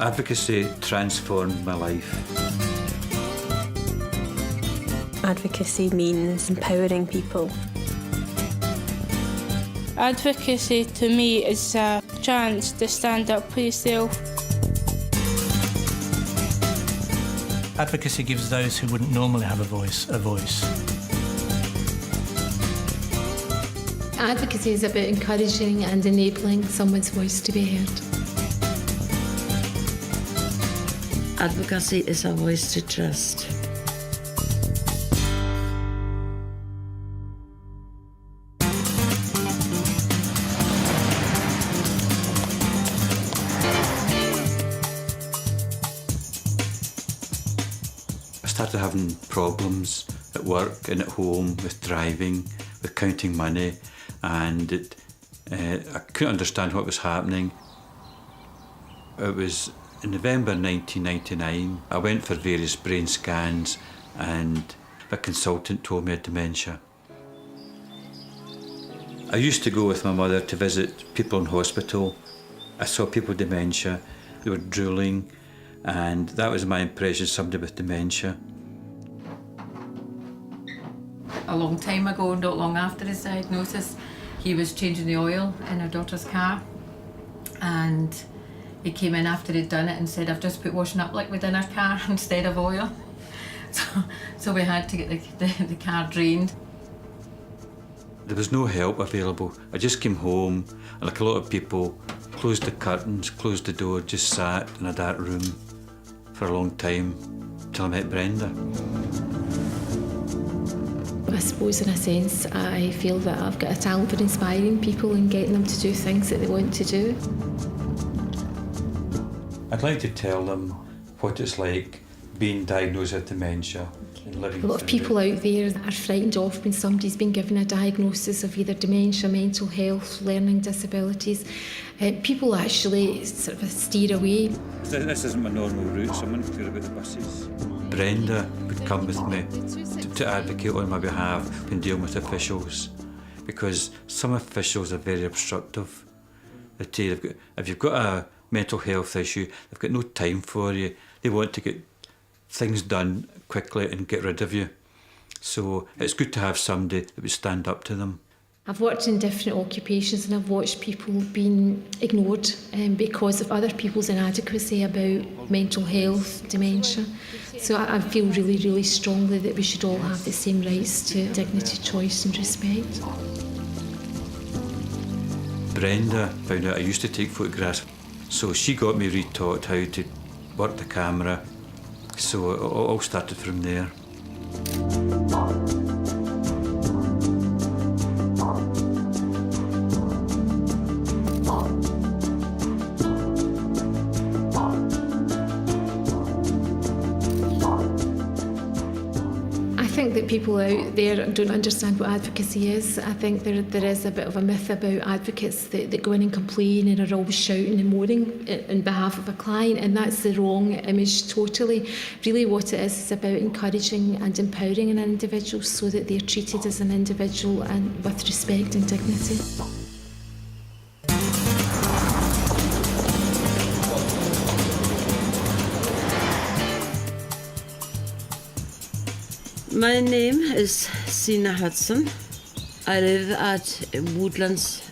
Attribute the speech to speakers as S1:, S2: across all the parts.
S1: Advocacy transformed my life.
S2: Advocacy means empowering people.
S3: Advocacy to me is a chance to stand up for yourself.
S4: Advocacy gives those who wouldn't normally have a voice.
S5: Advocacy is about encouraging and enabling someone's voice to be heard.
S6: Advocacy is a voice to trust.
S1: I started having problems at work and at home with driving, with counting money, and I couldn't understand what was happening. It was in November 1999. I went for various brain scans and a consultant told me I had dementia. I used to go with my mother to visit people in hospital. I saw people with dementia, they were drooling, and that was my impression, somebody with dementia.
S7: A long time ago, not long after his diagnosis, he was changing the oil in our daughter's car, and he came in after he'd done it and said, "I've just put washing up liquid in our car instead of oil." So we had to get the car drained.
S1: There was no help available. I just came home, and like a lot of people, closed the curtains, closed the door, just sat in a dark room for a long time till I met Brenda.
S5: I suppose in a sense I feel that I've got a talent for inspiring people and getting them to do things that they want to do.
S1: I'd like to tell them what it's like being diagnosed with dementia and living.
S5: A lot of people out there are frightened off when somebody's been given a diagnosis of either dementia, mental health, learning disabilities. People actually sort of steer away.
S1: This isn't my normal route, so I'm unclear about the buses. Brenda would come with me to advocate on my behalf when dealing with officials, because some officials are very obstructive. They tell you, if you've got a mental health issue, they've got no time for you. They want to get things done quickly and get rid of you. So it's good to have somebody that would stand up to them.
S5: I've worked in different occupations and I've watched people being ignored because of other people's inadequacy about mental health, dementia. So I feel really, really strongly that we should all have the same rights to dignity, choice and respect.
S1: Brenda found out I used to take photographs, so she got me retaught how to work the camera. So it all started from there.
S5: I think that people out there don't understand what advocacy is. I think there is a bit of a myth about advocates that go in and complain and are always shouting and moaning on behalf of a client, and that's the wrong image totally. Really what it is about encouraging and empowering an individual so that they're treated as an individual and with respect and dignity.
S6: My name is Sina Hudson. I live at Woodlands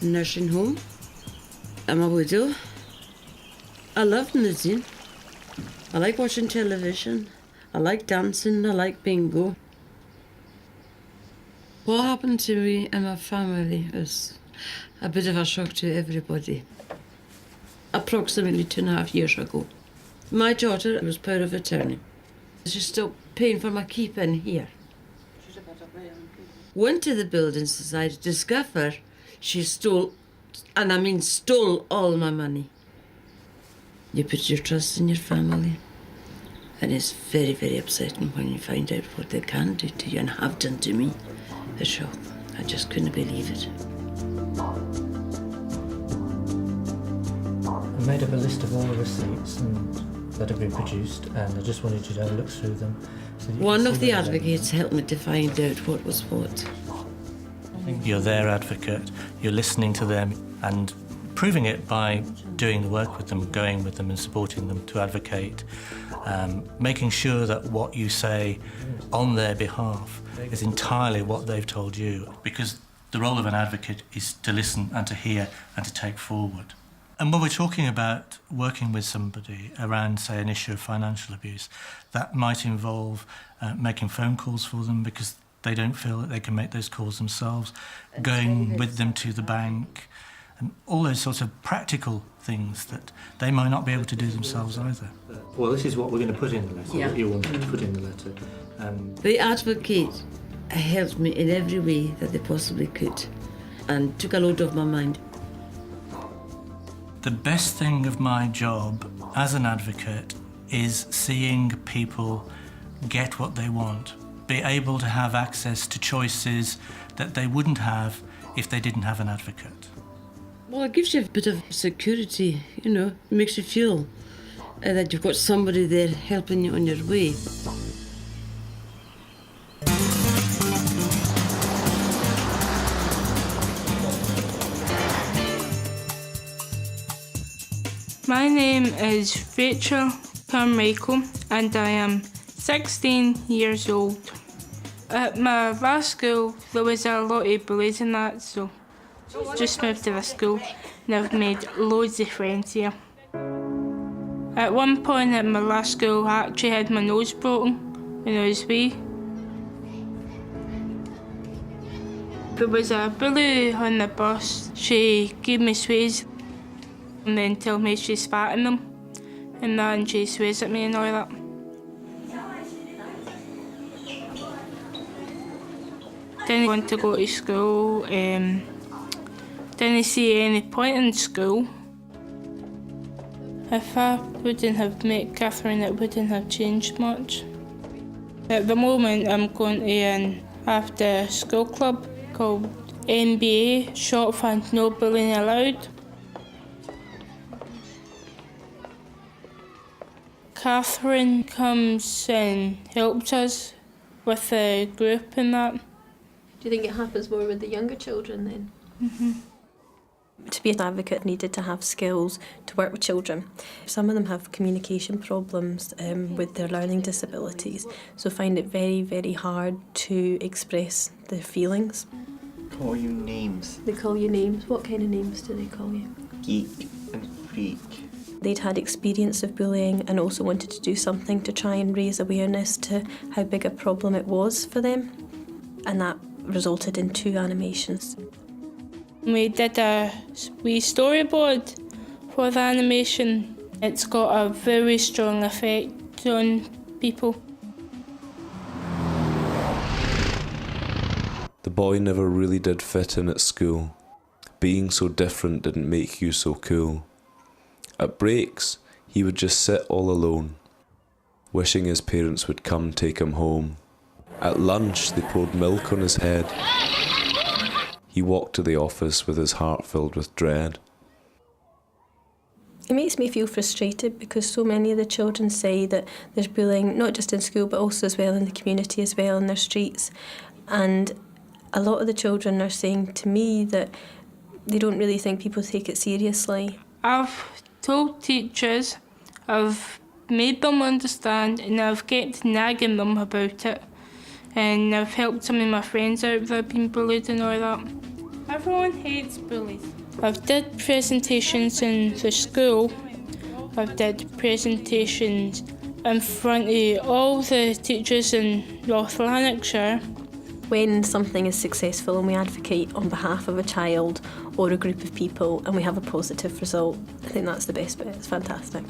S6: Nursing Home. I'm a widow. I love knitting. I like watching television. I like dancing. I like bingo. What happened to me and my family is a bit of a shock to everybody. Approximately 2.5 years ago, my daughter was power of attorney. She's still paying for my keep in here. Went to the building society to discover she stole, and I mean stole, all my money. You put your trust in your family, and it's very, very upsetting when you find out what they can do to you and have done to me. A shock. I just couldn't believe it.
S4: I made up a list of all the receipts that have been produced, and I just wanted you to have a look through them. So
S6: One of the advocates helped me to find out what was what.
S4: You're their advocate, you're listening to them, and proving it by doing the work with them, going with them and supporting them to advocate, making sure that what you say on their behalf is entirely what they've told you, because the role of an advocate is to listen and to hear and to take forward. And when we're talking about working with somebody around, say, an issue of financial abuse, that might involve making phone calls for them because they don't feel that they can make those calls themselves, going with them to the bank, and all those sorts of practical things that they might not be able to do themselves either. Well, this is what we're going to put in the letter, what you wanted to put in the letter.
S6: The advocate helped me in every way that they possibly could and took a load off my mind.
S4: The best thing of my job as an advocate is seeing people get what they want, be able to have access to choices that they wouldn't have if they didn't have an advocate.
S6: Well, it gives you a bit of security, you know, it makes you feel that you've got somebody there helping you on your way.
S3: My name is Rachel Carmichael and I am 16 years old. At my last school there was a lot of bullies and that, so just moved to the school and I've made loads of friends here. At one point at my last school I actually had my nose broken when I was wee. There was a bully on the bus. She gave me sways and then told me she's fat in them and then she swears at me and all that. Didn't want to go to school, didn't see any point in school. If I wouldn't have met Catherine, it wouldn't have changed much. At the moment I'm going to an after school club called NBA, short for No Bullying Allowed. Catherine comes and helps us with the group and that.
S2: Do you think it happens more with the younger children then?
S3: Mm-hmm.
S2: To be an advocate needed to have skills to work with children. Some of them have communication problems with their learning disabilities, so find it very, very hard to express their feelings.
S8: Call you names.
S2: They call you names. What kind of names do they call you?
S8: Geek and freak.
S2: They'd had experience of bullying and also wanted to do something to try and raise awareness to how big a problem it was for them, and that resulted in 2 animations.
S3: We did a wee storyboard for the animation. It's got a very strong effect on people.
S9: The boy never really did fit in at school. Being so different didn't make you so cool. At breaks, he would just sit all alone, wishing his parents would come take him home. At lunch, they poured milk on his head. He walked to the office with his heart filled with dread.
S2: It makes me feel frustrated because so many of the children say that there's bullying, not just in school, but also as well in the community as well, in their streets. And a lot of the children are saying to me that they don't really think people take it seriously.
S3: I've told teachers, I've made them understand, and I've kept nagging them about it. And I've helped some of my friends out that have been bullied and all that. Everyone hates bullies. I've did presentations in the school. I've did presentations in front of all the teachers in North Lanarkshire.
S2: When something is successful and we advocate on behalf of a child or a group of people and we have a positive result, I think that's the best bit. It's fantastic.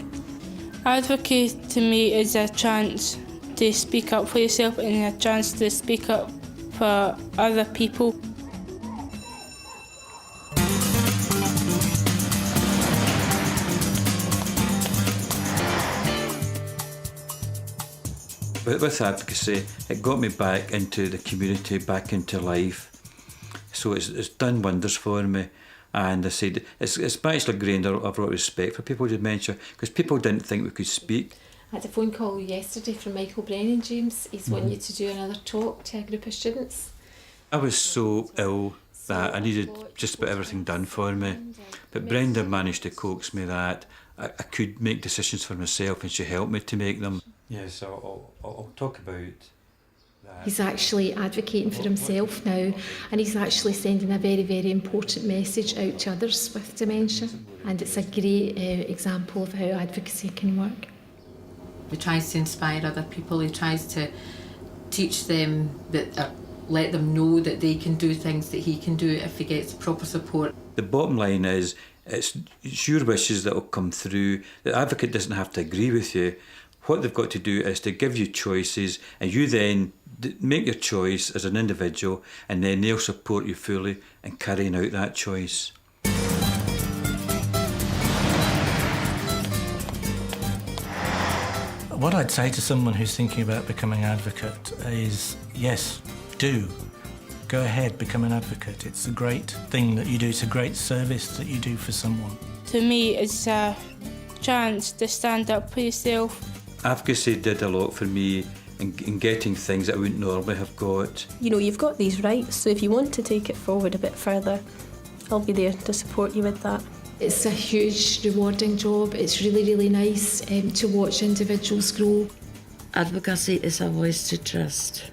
S3: Advocate to me is a chance to speak up for yourself and a chance to speak up for other people.
S1: With advocacy, it got me back into the community, back into life. So it's done wonders for me. And I said, it's actually gained a lot of respect for people with dementia because people didn't think we could speak.
S5: I had a phone call yesterday from Michael Brennan, James. He's wanting you to do another talk to a group of students.
S1: I was so ill that I needed just about everything done for me. But Brenda managed to coax me that I could make decisions for myself, and she helped me to make them. Yes, so I'll talk about that.
S5: He's actually advocating for himself now, and he's actually sending a very, very important message out to others with dementia. And it's a great example of how advocacy can work.
S7: He tries to inspire other people. He tries to teach them that, let them know that they can do things that he can do if he gets proper support.
S1: The bottom line is, it's your wishes that will come through. The advocate doesn't have to agree with you. What they've got to do is to give you choices, and you then make your choice as an individual, and then they'll support you fully in carrying out that choice.
S4: What I'd say to someone who's thinking about becoming an advocate is, yes, do. Go ahead, become an advocate. It's a great thing that you do. It's a great service that you do for someone.
S3: To me, it's a chance to stand up for yourself.
S1: Advocacy did a lot for me in getting things that I wouldn't normally have got.
S2: You know, you've got these rights, so if you want to take it forward a bit further, I'll be there to support you with that.
S5: It's a huge, rewarding job. It's really, really nice to watch individuals grow.
S6: Advocacy is a voice to trust.